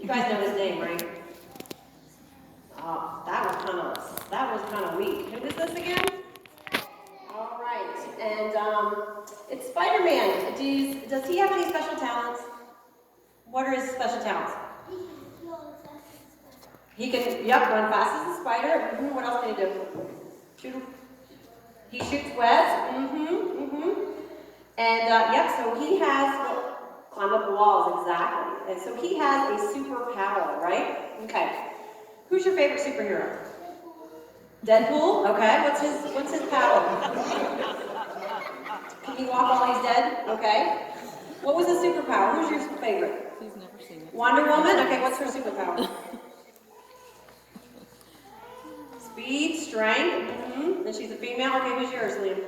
You guys know his name, right? That was kind of weak. Who is this again? All right, and it's Spider-Man. Does he have any special talents? What are his special talents? He can, run fast as a spider. What else can he do? Shoot. He shoots webs. And so he has, climb up walls, exactly. And so he has a superpower, right? Okay. Who's your favorite superhero? Deadpool? Okay. What's his power? Can he walk while he's dead? Okay. What was his superpower? Who's your favorite? He's never seen it. Wonder Woman? Okay, what's her superpower? Speed, strength. And she's a female. Okay, who's yours, Liam?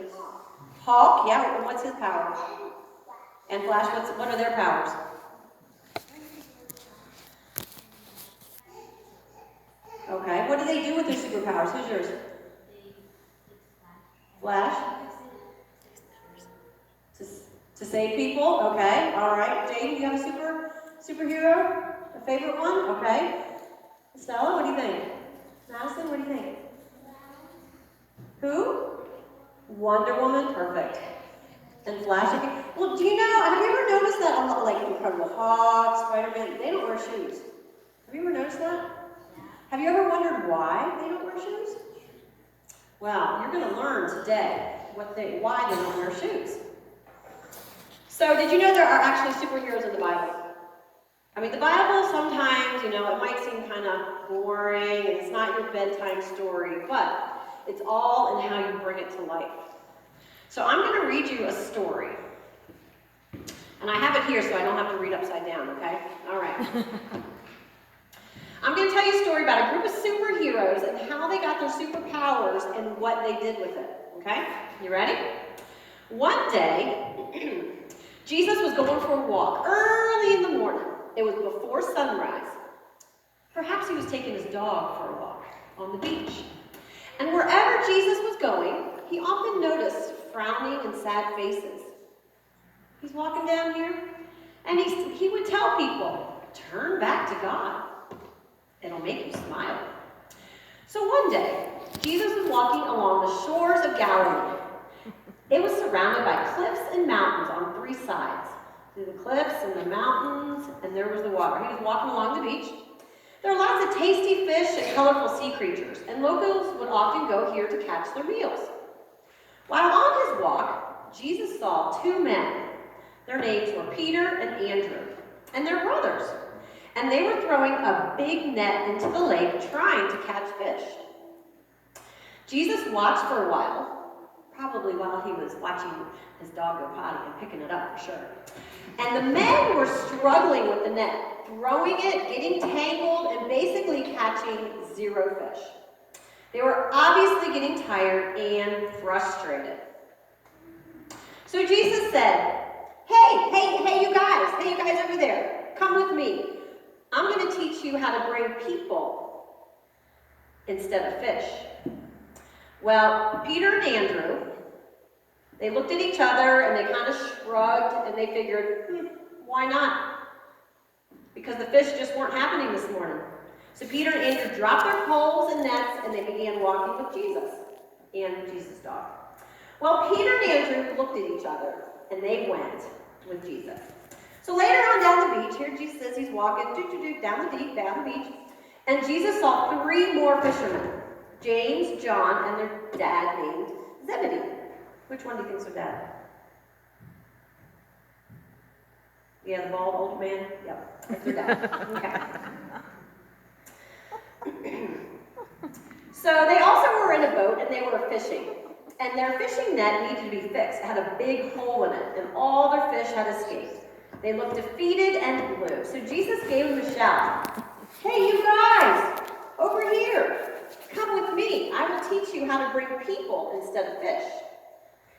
Hulk, yeah, and what's his power? And Flash, what are their powers? Okay, what do they do with their superpowers? Who's yours? Flash? To save people? Okay, all right. Jane, you have a superhero? A favorite one? Okay. Stella, what do you think? Madison, what do you think? Who? Wonder Woman, perfect. And Flash, okay. Well, do you know, have you ever noticed that a lot, like Incredible Hulk, Spider-Man, they don't wear shoes? Have you ever noticed that? Have you ever wondered why they don't wear shoes? Well, you're going to learn today why they don't wear shoes. So, did you know there are actually superheroes in the Bible? I mean, the Bible sometimes, it might seem kind of boring, and it's not your bedtime story, but it's all in how you bring it to life. So I'm going to read you a story. And I have it here so I don't have to read upside down, okay? All right. I'm going to tell you a story about a group of superheroes and how they got their superpowers and what they did with it, okay? You ready? One day, Jesus was going for a walk early in the morning. It was before sunrise. Perhaps he was taking his dog for a walk on the beach. And wherever Jesus was going, he often noticed frowning and sad faces. He's walking down here, and he would tell people, turn back to God. It'll make you smile. So one day, Jesus was walking along the shores of Galilee. It was surrounded by cliffs and mountains on three sides. Through the cliffs and the mountains, and there was the water. He was walking along the beach. There are lots of tasty fish and colorful sea creatures, and locals would often go here to catch their meals. While on his walk, Jesus saw two men. Their names were Peter and Andrew, and they're brothers. And they were throwing a big net into the lake trying to catch fish. Jesus watched for a while, probably while he was watching his dog go potty and picking it up for sure. And the men were struggling with the net, throwing it, getting tangled, and basically catching zero fish. They were obviously getting tired and frustrated. So Jesus said, hey, you guys over there, come with me. I'm going to teach you how to bring people instead of fish. Well, Peter and Andrew, they looked at each other and they kind of shrugged and they figured, why not? Because the fish just weren't happening this morning. So Peter and Andrew dropped their poles and nets and they began walking with Jesus and Jesus' dog. Well, Peter and Andrew looked at each other and they went with Jesus. So later on down the beach, here Jesus says he's walking down the beach, and Jesus saw three more fishermen, James, John, and their dad named Zebedee. Which one do you think's their dad? Yeah, the bald old man? Yep, that's their dad. Okay. So they also were in a boat and they were fishing. And their fishing net needed to be fixed. It had a big hole in it, and all their fish had escaped. They looked defeated and blue. So Jesus gave them a shout. Hey, you guys, over here. Come with me. I will teach you how to bring people instead of fish.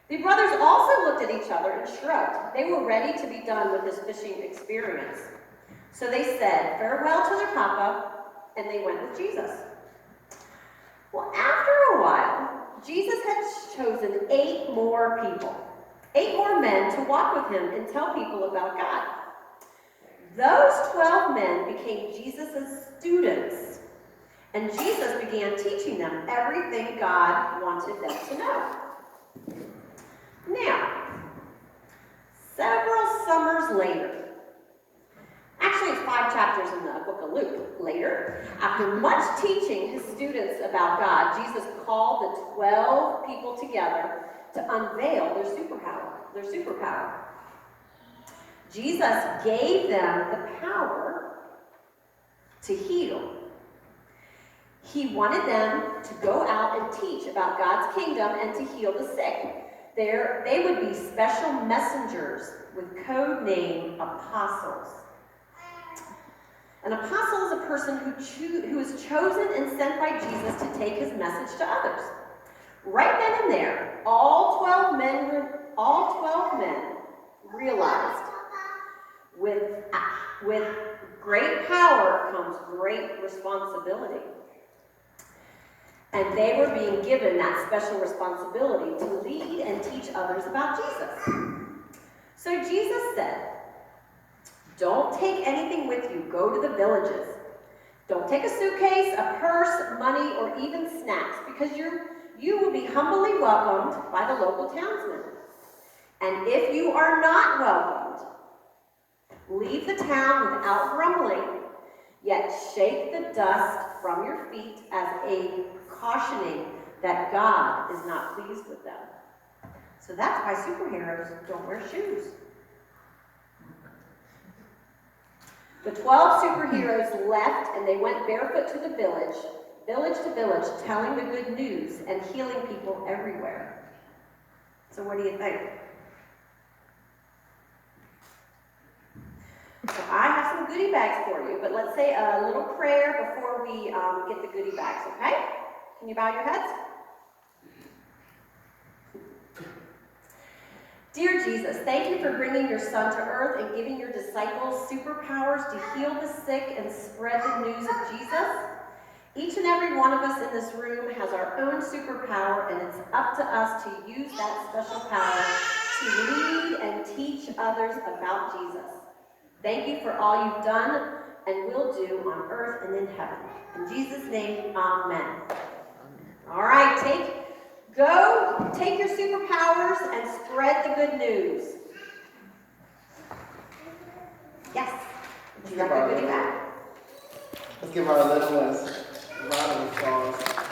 The brothers also looked at each other and shrugged. They were ready to be done with this fishing experience. So they said farewell to their papa, and they went with Jesus. Well, after a while, Jesus had chosen 8 more people, 8 more men to walk with him and tell people about God. Those 12 men became Jesus' students, and Jesus began teaching them everything God wanted them to know. Now, several summers later, actually it's 5 chapters in the book of Luke later, after much teaching his students about God, Jesus called the 12 people together to unveil their superpower. Jesus gave them the power to heal. He wanted them to go out and teach about God's kingdom and to heal the sick. They would be special messengers with code name apostles. An apostle is a person who is chosen and sent by Jesus to take his message to others. Right then and there, all 12 men realized with great power comes great responsibility. And they were being given that special responsibility to lead and teach others about Jesus. So Jesus said, don't take anything with you. Go to the villages. Don't take a suitcase, a purse, money, or even snacks, because you will be humbly welcomed by the local townsmen. And if you are not welcomed, leave the town without grumbling, yet shake the dust from your feet as a cautioning that God is not pleased with them. So that's why superheroes don't wear shoes. The 12 superheroes left and they went barefoot to the village to village, telling the good news and healing people everywhere. So what do you think? So I have some goodie bags for you, but let's say a little prayer before we get the goodie bags, okay? Can you bow your heads? Dear Jesus, thank you for bringing your Son to earth and giving your disciples superpowers to heal the sick and spread the news of Jesus. Each and every one of us in this room has our own superpower, and it's up to us to use that special power to lead and teach others about Jesus. Thank you for all you've done and will do on earth and in heaven. In Jesus' name, amen. All right, take your superpowers and spread the good news. Yes? Did you have a goodie bag? Let's give our little ones a round of applause.